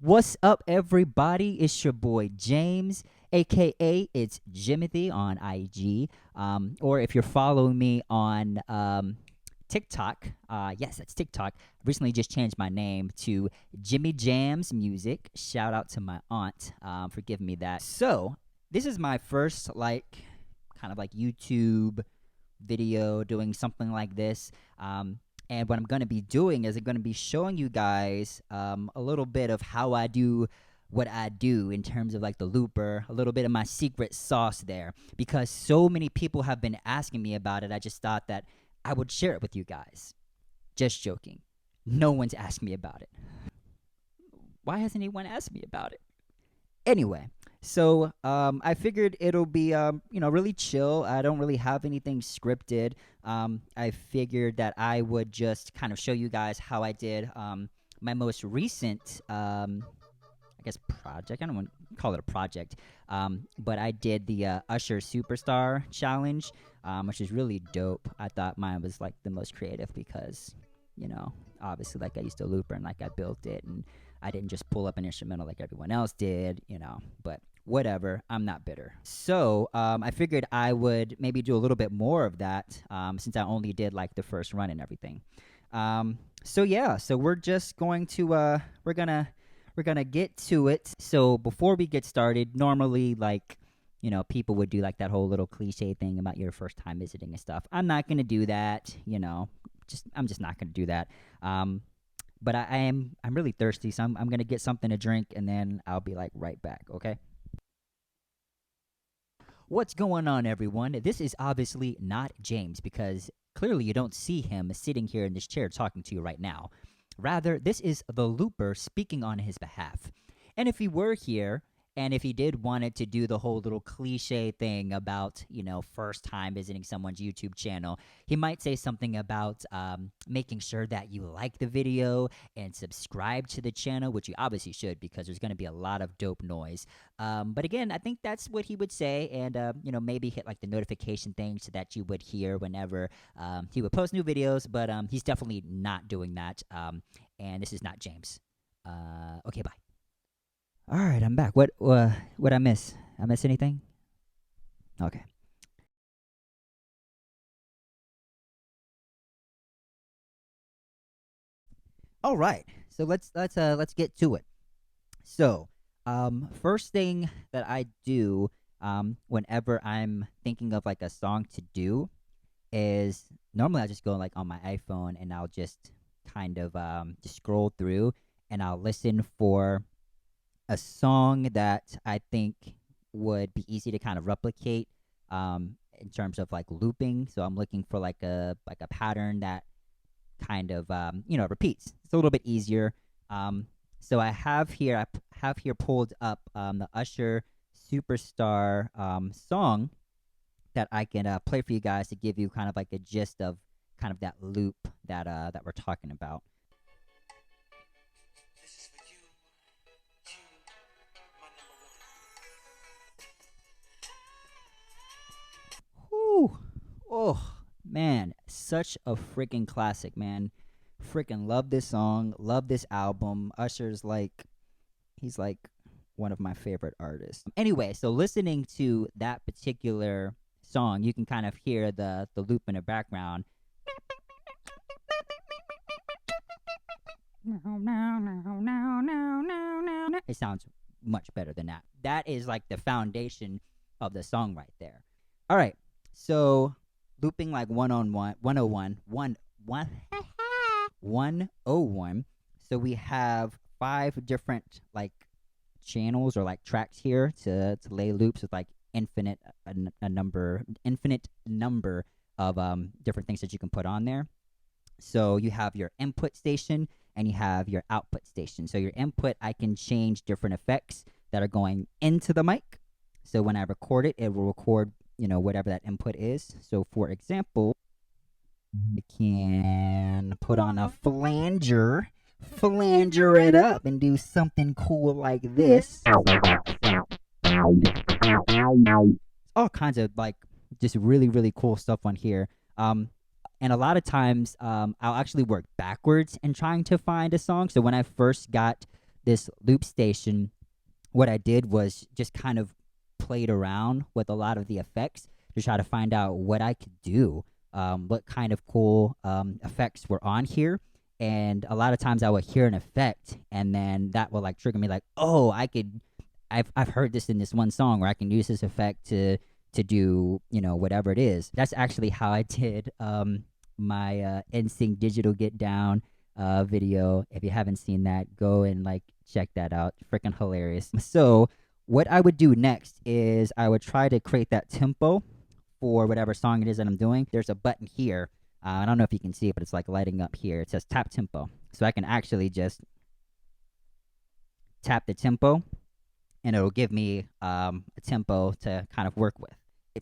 What's up, everybody? It's your boy James, aka it's Jimothy on IG. Or if you're following me on TikTok, yes, that's TikTok. Recently just changed my name to Jimmy Jamz Music. Shout out to my aunt for giving me that. So, this is my first, kind of like YouTube video doing something like this. And what I'm going to be doing is I'm going to be showing you guys a little bit of how I do what I do in terms of like the looper, a little bit of my secret sauce there, because so many people have been asking me about it. I just thought that I would share it with you guys. Just joking. No one's asked me about it. Why hasn't anyone asked me about it? Anyway, so I figured it'll be really chill. I don't really have anything scripted. I figured that I would just kind of show you guys how I did my most recent I guess project. I don't want to call it a project, but I did the Usher Superstar Challenge, which is really dope. I thought mine was like the most creative because, obviously like I used to looper and like I built it and I didn't just pull up an instrumental like everyone else did, but whatever, I'm not bitter. So I figured I would maybe do a little bit more of that since I only did like the first run and everything. So we're just going to we're gonna get to it. So before we get started, normally people would do like that whole little cliche thing about your first time visiting and stuff. I'm not gonna do that, I'm just not gonna do that. But I'm really thirsty, so I'm gonna get something to drink and then I'll be like right back, okay? What's going on, everyone? This is obviously not James because clearly you don't see him sitting here in this chair talking to you right now. Rather, this is the looper speaking on his behalf. And if he were here, and if he did wanted to do the whole little cliche thing about, first time visiting someone's YouTube channel, he might say something about making sure that you like the video and subscribe to the channel, which you obviously should because there's going to be a lot of dope noise. But again, I think that's what he would say, and maybe hit like the notification thing so that you would hear whenever he would post new videos. But he's definitely not doing that. And this is not James. Okay, bye. All right, I'm back. What I miss? I miss anything? Okay. All right. So let's get to it. So, first thing that I do whenever I'm thinking of like a song to do is normally I just go like on my iPhone and I'll just kind of just scroll through and I'll listen for a song that I think would be easy to kind of replicate in terms of like looping. So I'm looking for like a pattern that kind of repeats. It's a little bit easier. So I have here pulled up the Usher Superstar song that I can play for you guys to give you kind of like a gist of kind of that loop that we're talking about. This is for you, my number one. Whew. Oh man, such a freaking classic, man. Freaking love this song, love this album. Usher's like he's like one of my favorite artists. Anyway, so listening to that particular song, you can kind of hear the loop in the background. It sounds much better than that. That is like the foundation of the song right there. All right. So looping like 101. So we have 5 different like channels or like tracks here to lay loops with like infinite number of different things that you can put on there. So you have your input station and you have your output station. So your input, I can change different effects that are going into the mic. So when I record it, it will record, whatever that input is. So for example, I can put on a flanger it up and do something cool like this. All kinds of like just really, really cool stuff on here. And a lot of times I'll actually work backwards in trying to find a song. So when I first got this loop station, what I did was just kind of played around with a lot of the effects to try to find out what I could do, what kind of cool effects were on here. And a lot of times I would hear an effect, and then that would like trigger me, like, oh, I could. I've heard this in this one song where I can use this effect to do whatever it is. That's actually how I did my NSYNC Digital Get Down video. If you haven't seen that, go and like check that out. Freaking hilarious. So what I would do next is I would try to create that tempo for whatever song it is that I'm doing. There's a button here. I don't know if you can see it, but it's like lighting up here. It says tap tempo. So I can actually just tap the tempo, and it'll give me a tempo to kind of work with.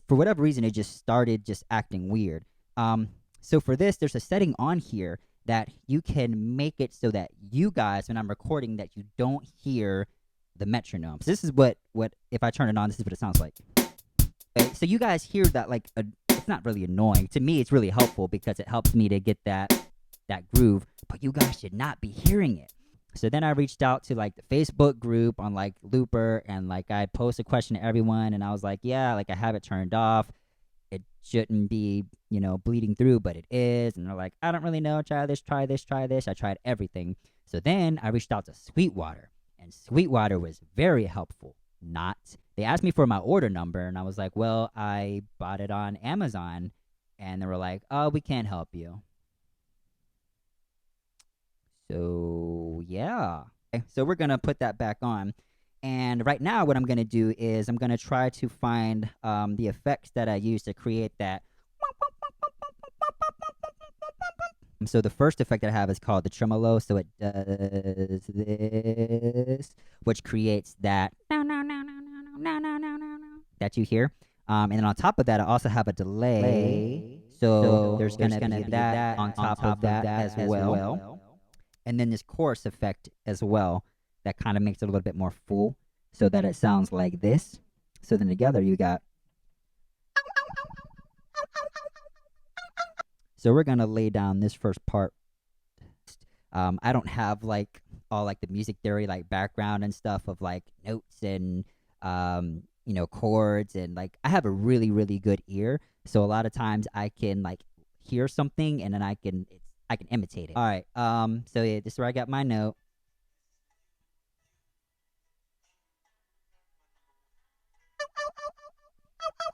For whatever reason, it just started just acting weird. So for this, there's a setting on here that you can make it so that you guys, when I'm recording, that you don't hear the metronome. So this is what if I turn it on, this is what it sounds like. Okay, so you guys hear that like it's not really annoying. To me, it's really helpful because it helps me to get that groove, but you guys should not be hearing it. So then I reached out to like the Facebook group on like Looper, and like I posted a question to everyone, and I was like, yeah, like I have it turned off. It shouldn't be, bleeding through, but it is. And they're like, I don't really know. Try this, try this, try this. I tried everything. So then I reached out to Sweetwater, and Sweetwater was very helpful. Not. They asked me for my order number, and I was like, well, I bought it on Amazon. And they were like, oh, we can't help you. So, yeah. Okay, so we're going to put that back on. And right now, what I'm going to do is I'm going to try to find the effects that I used to create that. So the first effect that I have is called the tremolo. So it does this, which creates that that you hear. And then on top of that, I also have a delay. So there's going to be that on top of that as well. And then this chorus effect as well that kind of makes it a little bit more full so that it sounds like this. So then together you got. So we're going to lay down this first part. I don't have like all like the music theory like background and stuff of like notes and chords, and like I have a really really good ear, so a lot of times I can like hear something and then I can imitate it. All right. So yeah, this is where I got my note.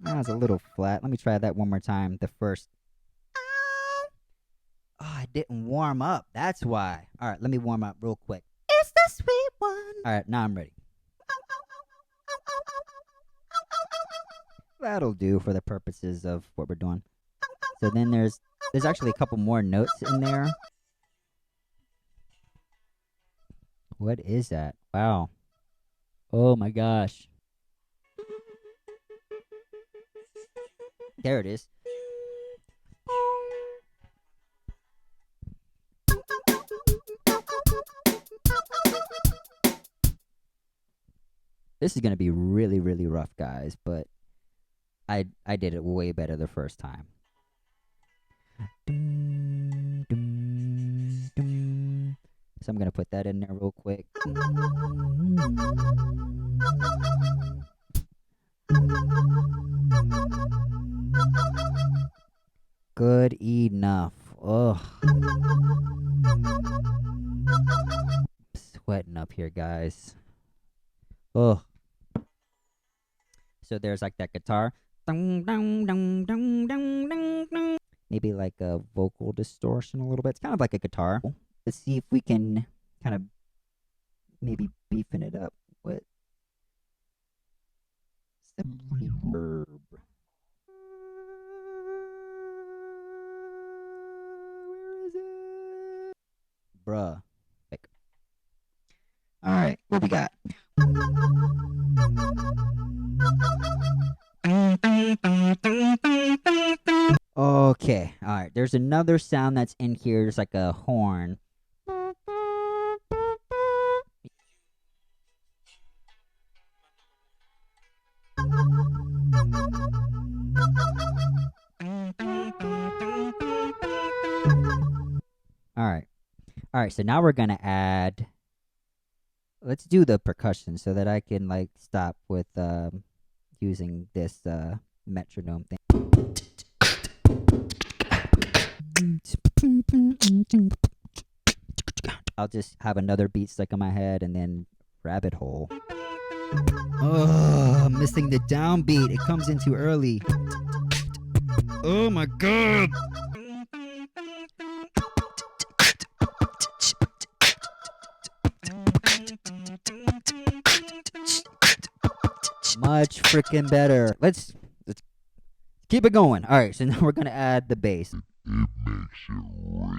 That was a little flat. Let me try that one more time. The first. Oh, I didn't warm up. That's why. All right, let me warm up real quick. It's the sweet one. All right, now I'm ready. That'll do for the purposes of what we're doing. So then there's actually a couple more notes in there. What is that? Wow. Oh my gosh. There it is. This is going to be really, really rough, guys, but I did it way better the first time. So I'm going to put that in there real quick. Good enough. Ugh. Sweating up here, guys. Ugh. So there's like that guitar. Maybe like a vocal distortion a little bit. It's kind of like a guitar. Let's see if we can kind of maybe beefing it up with some reverb. Where is it? Bruh. All right, what we got? Okay, all right. There's another sound that's in here. There's like a horn. All right. All right, so now we're going to add let's do the percussion so that I can like stop with using this metronome thing. I'll just have another beat stuck in my head and then rabbit hole. Oh, I'm missing the downbeat. It comes in too early. Oh my god. Much freaking better. Let's keep it going. All right, so now we're gonna add the bass. It makes it real.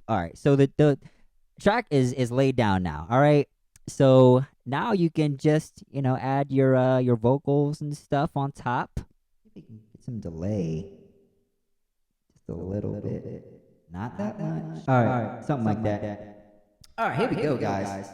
All right, so the track is laid down now. All right, so now you can just add your vocals and stuff on top. Maybe we can get some delay, just a little bit, not that much. All right, something like that. All right, here we go, guys.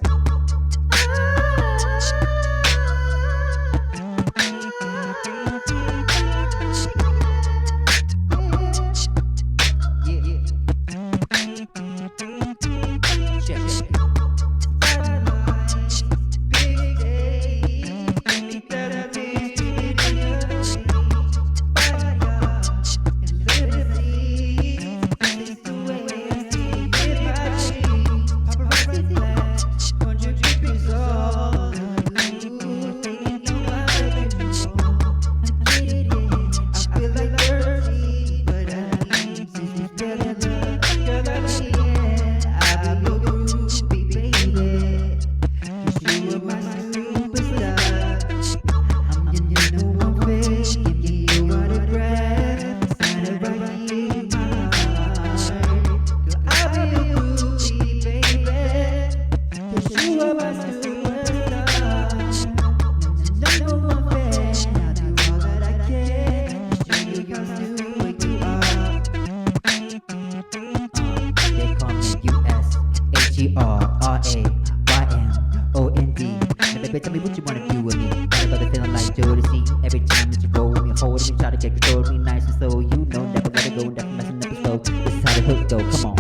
Tell me what you wanna do with me. Got about the feeling like Jodeci. Every time that you roll with me, hold me, try to get control of me nice and slow. You know, never let it go, never messing up the flow. This is how the hook go. Come on.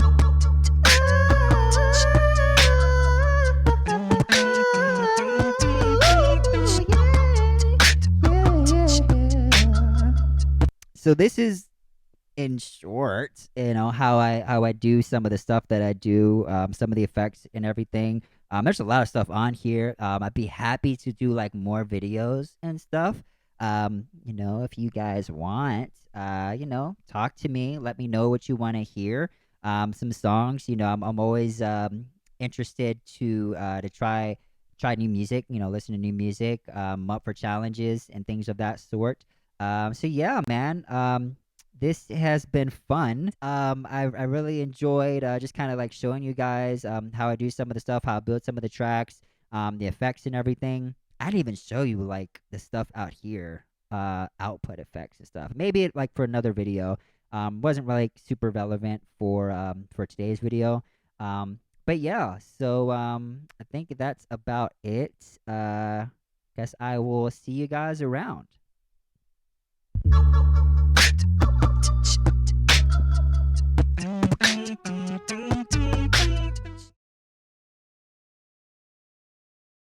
So this is, in short, how I do some of the stuff that I do, some of the effects and everything. There's a lot of stuff on here. I'd be happy to do like more videos and stuff. If you guys want, talk to me. Let me know what you want to hear. Some songs. I'm always interested to try new music. Listen to new music. Up for challenges and things of that sort. So yeah, man. This has been fun. I really enjoyed just kind of like showing you guys how I do some of the stuff, how I build some of the tracks, the effects and everything. I didn't even show you like the stuff out here, output effects and stuff. Maybe like for another video. Wasn't really super relevant for today's video. But yeah, so I think that's about it. Guess I will see you guys around.